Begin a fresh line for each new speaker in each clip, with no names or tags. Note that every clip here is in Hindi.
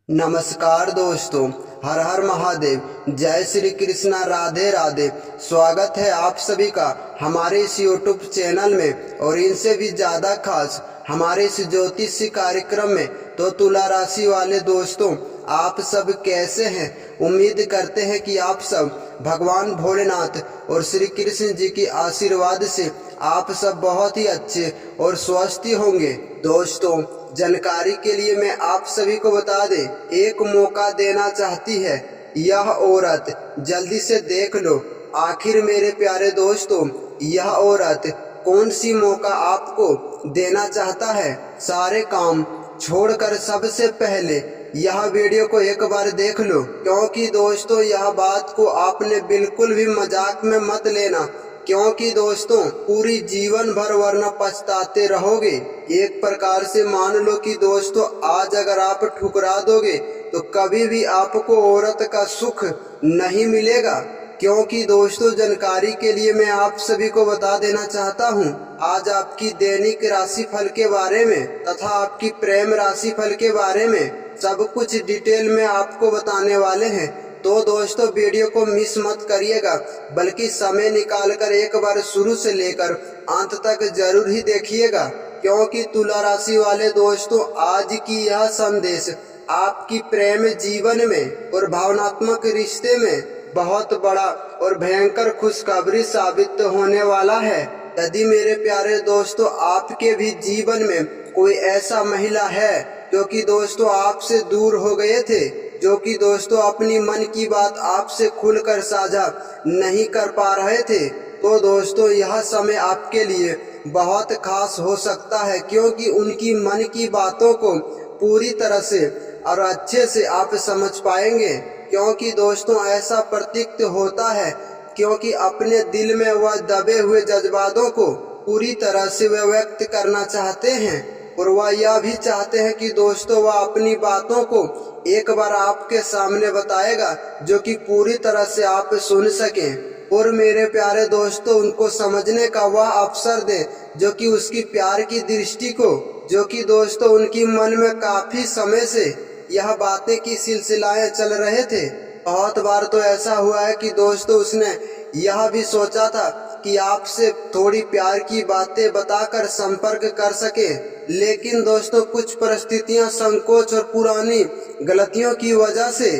नमस्कार दोस्तों, हर हर महादेव, जय श्री कृष्णा, राधे राधे। स्वागत है आप सभी का हमारे इस यूट्यूब चैनल में और इनसे भी ज़्यादा खास हमारे इस ज्योतिषी कार्यक्रम में। तो तुला राशि वाले दोस्तों, आप सब कैसे हैं? उम्मीद करते हैं कि आप सब भगवान भोलेनाथ और श्री कृष्ण जी की आशीर्वाद से आप सब बहुत ही अच्छे और स्वस्थ होंगे। दोस्तों, जानकारी के लिए मैं आप सभी को बता दें, एक मौका देना चाहती है यह औरत, जल्दी से देख लो। आखिर मेरे प्यारे दोस्तों, यह औरत कौन सी मौका आपको देना चाहता है? सारे काम छोड़कर सबसे पहले यह वीडियो को एक बार देख लो, क्योंकि दोस्तों यह बात को आपने बिल्कुल भी मजाक में मत लेना, क्योंकि दोस्तों पूरी जीवन भर वरना पछताते रहोगे। एक प्रकार से मान लो कि दोस्तों आज अगर आप ठुकरा दोगे तो कभी भी आपको औरत का सुख नहीं मिलेगा। क्योंकि दोस्तों जानकारी के लिए मैं आप सभी को बता देना चाहता हूं, आज आपकी दैनिक राशि फल के बारे में तथा आपकी प्रेम राशि फल के बारे में सब कुछ डिटेल में आपको बताने वाले हैं। तो दोस्तों वीडियो को मिस मत करिएगा, बल्कि समय निकालकर एक बार शुरू से लेकर अंत तक जरूर ही देखिएगा, क्योंकि तुला राशि वाले दोस्तों आज की यह संदेश आपकी प्रेम जीवन में और भावनात्मक रिश्ते में बहुत बड़ा और भयंकर खुशखबरी साबित होने वाला है। यदि मेरे प्यारे दोस्तों आपके भी जीवन में कोई ऐसा महिला है जो कि दोस्तों आपसे दूर हो गए थे, जो कि दोस्तों अपनी मन की बात आपसे खुलकर साझा नहीं कर पा रहे थे, तो दोस्तों यह समय आपके लिए बहुत खास हो सकता है, क्योंकि उनकी मन की बातों को पूरी तरह से और अच्छे से आप समझ पाएंगे। क्योंकि दोस्तों ऐसा प्रतीत होता है, क्योंकि अपने दिल में वह दबे हुए जज्बातों को पूरी तरह से वे व्यक्त करना चाहते हैं, और वह यह भी चाहते हैं कि दोस्तों वह अपनी बातों को एक बार आपके सामने बताएगा, जो कि पूरी तरह से आप सुन सकें और मेरे प्यारे दोस्तों उनको समझने का वह अवसर दे, जो कि उसकी प्यार की दृष्टि को, जो कि दोस्तों उनकी मन में काफी समय से यह बातें की सिलसिलाएं चल रहे थे। बहुत बार तो ऐसा हुआ है कि दोस्तों उसने यह भी सोचा था कि आपसे थोड़ी प्यार की बातें बताकर संपर्क कर सके, लेकिन दोस्तों कुछ परिस्थितियां, संकोच और पुरानी गलतियों की वजह से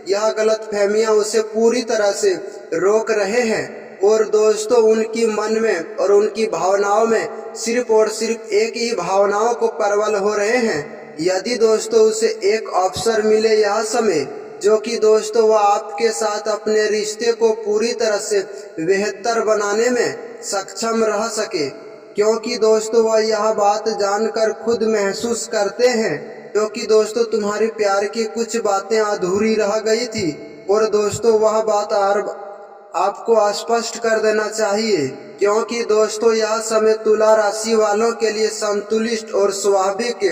यह गलतफहमियां उसे पूरी तरह से रोक रहे हैं, और दोस्तों उनकी मन में और उनकी भावनाओं में सिर्फ और सिर्फ एक ही भावनाओं को प्रबल हो रहे हैं। यदि दोस्तों उसे एक अवसर मिले यह समय, जो कि दोस्तों वह आपके साथ अपने रिश्ते को पूरी तरह से बेहतर बनाने में सक्षम रह सके, क्योंकि दोस्तों वह यह बात जानकर खुद महसूस करते हैं, क्योंकि दोस्तों तुम्हारी प्यार की कुछ बातें अधूरी रह गई थी, और दोस्तों वह बात आपको स्पष्ट कर देना चाहिए, क्योंकि दोस्तों यह समय तुला राशि वालों के लिए संतुलित और स्वाभाविक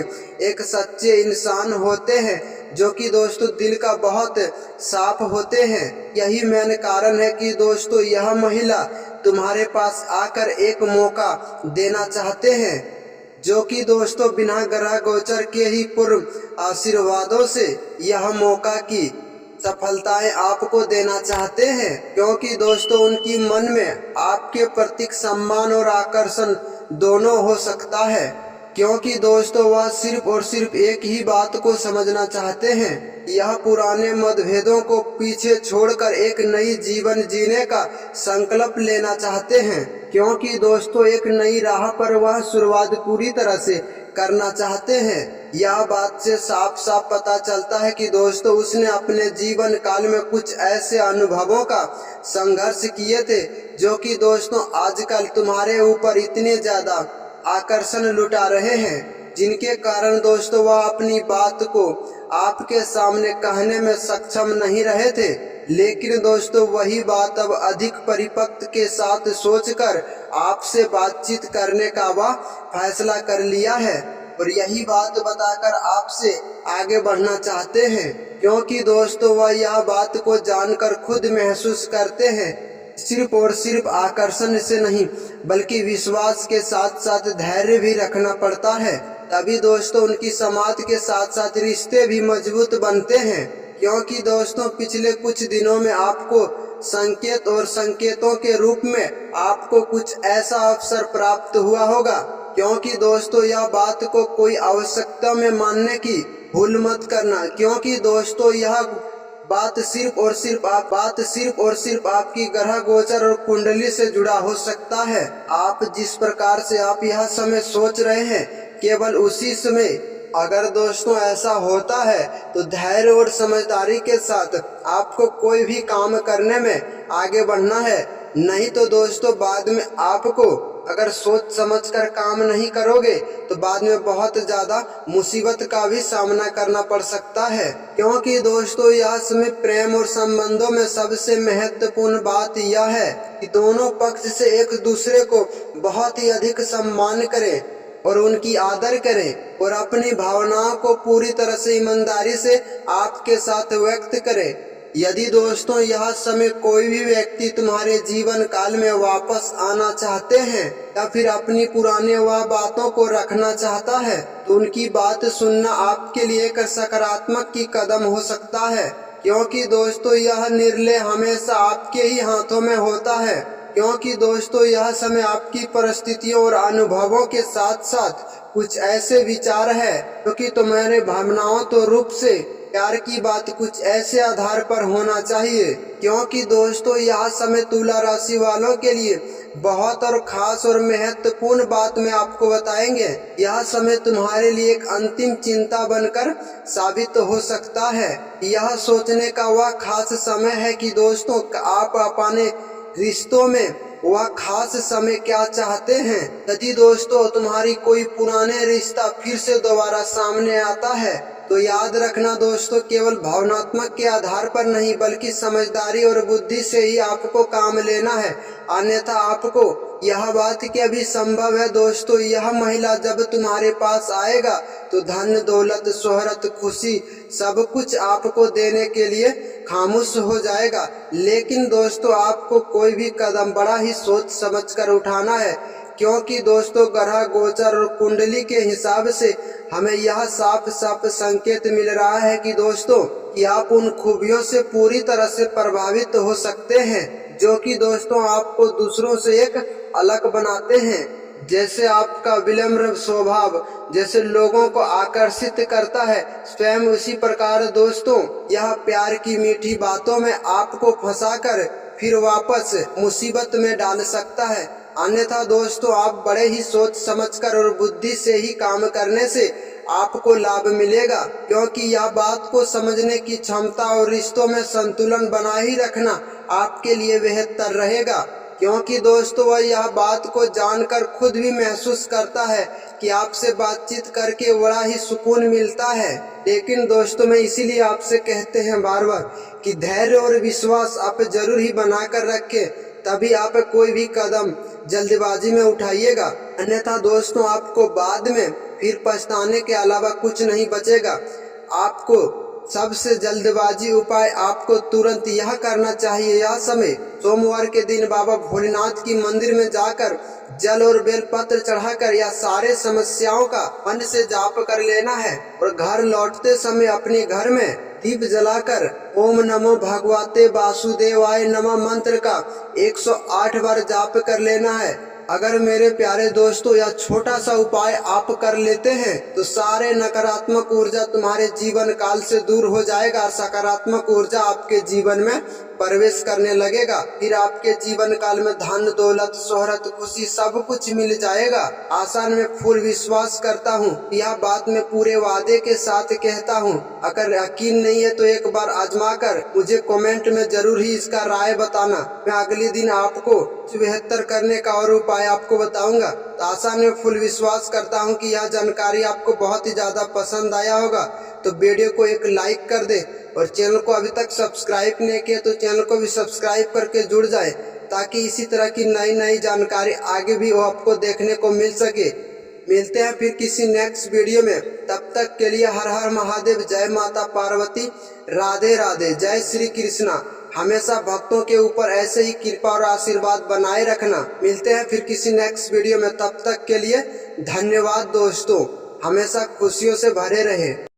एक सच्चे इंसान होते हैं, जो कि दोस्तों दिल का बहुत साफ होते हैं। यही मेन कारण है कि दोस्तों यह महिला तुम्हारे पास आकर एक मौका देना चाहते हैं, जो कि दोस्तों बिना ग्रह गोचर के ही पूर्व आशीर्वादों से यह मौका की सफलताएं आपको देना चाहते हैं, क्योंकि दोस्तों उनकी मन में आपके प्रति सम्मान और आकर्षण दोनों हो सकता है, क्योंकि दोस्तों वह सिर्फ और सिर्फ एक ही बात को समझना चाहते हैं, यह पुराने मतभेदों को पीछे छोड़कर एक नई जीवन जीने का संकल्प लेना चाहते हैं, क्योंकि दोस्तों एक नई राह पर वह शुरुआत पूरी तरह से करना चाहते हैं। यह बात से साफ साफ पता चलता है कि दोस्तों उसने अपने जीवन काल में कुछ ऐसे अनुभवों का संघर्ष किए थे, जो कि दोस्तों आजकल तुम्हारे ऊपर इतने ज्यादा आकर्षण लुटा रहे हैं, जिनके कारण दोस्तों वह अपनी बात को आपके सामने कहने में सक्षम नहीं रहे थे, लेकिन दोस्तों वही बात अब अधिक परिपक्व के साथ सोचकर आपसे बातचीत करने का वह फैसला कर लिया है, और यही बात बताकर आपसे आगे बढ़ना चाहते हैं, क्योंकि दोस्तों वह यह बात को जानकर खुद महसूस करते हैं, सिर्फ और सिर्फ आकर्षण से नहीं बल्कि विश्वास के साथ साथ धैर्य भी रखना पड़ता है, तभी दोस्तों उनकी समाज के साथ साथ रिश्ते भी मजबूत बनते हैं। क्योंकि दोस्तों पिछले कुछ दिनों में आपको संकेत और संकेतों के रूप में आपको कुछ ऐसा अवसर प्राप्त हुआ होगा। क्योंकि दोस्तों यह बात को कोई आवश्यकता में मानने की भूल मत करना, क्योंकि दोस्तों यह बात सिर्फ और सिर्फ आपकी ग्रह गोचर और कुंडली से जुड़ा हो सकता है। आप जिस प्रकार से आप यह समय सोच रहे हैं केवल उसी समय अगर दोस्तों ऐसा होता है तो धैर्य और समझदारी के साथ आपको कोई भी काम करने में आगे बढ़ना है। नहीं तो दोस्तों बाद में आपको अगर सोच समझकर काम नहीं करोगे तो बाद में बहुत ज्यादा मुसीबत का भी सामना करना पड़ सकता है। क्योंकि दोस्तों यह समय प्रेम और संबंधों में सबसे महत्वपूर्ण बात यह है कि दोनों पक्ष से एक दूसरे को बहुत ही अधिक सम्मान करें और उनकी आदर करें और अपनी भावनाओं को पूरी तरह से ईमानदारी से आपके साथ व्यक्त करें। यदि दोस्तों यह समय कोई भी व्यक्ति तुम्हारे जीवन काल में वापस आना चाहते हैं या फिर अपनी पुराने वह बातों को रखना चाहता है तो उनकी बात सुनना आपके लिए एक सकारात्मक की कदम हो सकता है। क्योंकि दोस्तों यह निर्णय हमेशा आपके ही हाथों में होता है। क्योंकि दोस्तों यह समय आपकी परिस्थितियों और अनुभवों के साथ साथ कुछ ऐसे विचार है क्योंकि तुम्हारे भावनाओं तो रूप से प्यार की बात कुछ ऐसे आधार पर होना चाहिए। क्योंकि दोस्तों यह समय तुला राशि वालों के लिए बहुत और खास और महत्वपूर्ण बात में आपको बताएंगे। यह समय तुम्हारे लिए एक अंतिम चिंता बनकर साबित हो सकता है। यह सोचने का वह खास समय है कि दोस्तों आप अपने रिश्तों में वह खास समय क्या चाहते हैं। यदि दोस्तों तुम्हारी कोई पुराने रिश्ता फिर से दोबारा सामने आता है तो याद रखना दोस्तों केवल भावनात्मक के आधार पर नहीं बल्कि समझदारी और बुद्धि से ही आपको काम लेना है। अन्यथा आपको यह बात क्या भी संभव है दोस्तों यह महिला जब तुम्हारे पास आएगा तो धन दौलत शोहरत खुशी सब कुछ आपको देने के लिए खामोश हो जाएगा। लेकिन दोस्तों आपको कोई भी कदम बड़ा ही सोच समझकर उठाना है। क्योंकि दोस्तों ग्रह गोचर और कुंडली के हिसाब से हमें यह साफ साफ संकेत मिल रहा है कि दोस्तों कि आप उन खूबियों से पूरी तरह से प्रभावित हो सकते हैं जो कि दोस्तों आपको दूसरों से एक अलग बनाते हैं। जैसे आपका विनम्र स्वभाव जैसे लोगों को आकर्षित करता है स्वयं उसी प्रकार दोस्तों यह प्यार की मीठी बातों में आपको फंसाकर फिर वापस मुसीबत में डाल सकता है। अन्यथा दोस्तों आप बड़े ही सोच समझकर और बुद्धि से ही काम करने से आपको लाभ मिलेगा। क्योंकि यह बात को समझने की क्षमता और रिश्तों में संतुलन बनाए ही रखना आपके लिए बेहतर रहेगा। क्योंकि दोस्तों वह यह बात को जानकर खुद भी महसूस करता है कि आपसे बातचीत करके बड़ा ही सुकून मिलता है। लेकिन दोस्तों मैं इसीलिए आपसे कहते हैं बार बार कि धैर्य और विश्वास आप जरूर ही बना कर रखें, तभी आप कोई भी कदम जल्दबाजी में उठाइएगा। अन्यथा दोस्तों आपको बाद में फिर पछताने के अलावा कुछ नहीं बचेगा। आपको सबसे जल्दबाजी उपाय आपको तुरंत यह करना चाहिए। यह समय सोमवार के दिन बाबा भोलेनाथ की मंदिर में जाकर जल और बेल पत्र चढ़ाकर या सारे समस्याओं का मन से जाप कर लेना है और घर लौटते समय अपने घर में दीप जलाकर ओम नमो भगवते वासुदेवाय नमः मंत्र का 108 बार जाप कर लेना है। अगर मेरे प्यारे दोस्तों यह छोटा सा उपाय आप कर लेते हैं तो सारे नकारात्मक ऊर्जा तुम्हारे जीवन काल से दूर हो जाएगा, सकारात्मक ऊर्जा आपके जीवन में प्रवेश करने लगेगा। फिर आपके जीवन काल में धन दौलत शोहरत खुशी सब कुछ मिल जाएगा। आसान में फुल विश्वास करता हूँ, यह बात मैं पूरे वादे के साथ कहता हूँ। अगर यकीन नहीं है तो एक बार आजमा कर मुझे कमेंट में जरूर ही इसका राय बताना। मैं अगले दिन आपको बेहतर करने का और उपाय आपको बताऊंगा। तो आसान में फुल विश्वास करता हूं कि यह जानकारी आपको बहुत ही ज्यादा पसंद आया होगा। तो वीडियो को एक लाइक कर दे और चैनल को अभी तक सब्सक्राइब नहीं किया तो चैनल को भी सब्सक्राइब करके जुड़ जाए ताकि इसी तरह की नई नई जानकारी आगे भी वो आपको देखने को मिल सके। मिलते हैं फिर किसी नेक्स्ट वीडियो में, तब तक के लिए हर हर महादेव, जय माता पार्वती, राधे राधे, जय श्री कृष्णा। हमेशा भक्तों के ऊपर ऐसे ही कृपा और आशीर्वाद बनाए रखना। मिलते हैं फिर किसी नेक्स्ट वीडियो में, तब तक के लिए धन्यवाद दोस्तों। हमेशा खुशियों से भरे रहे।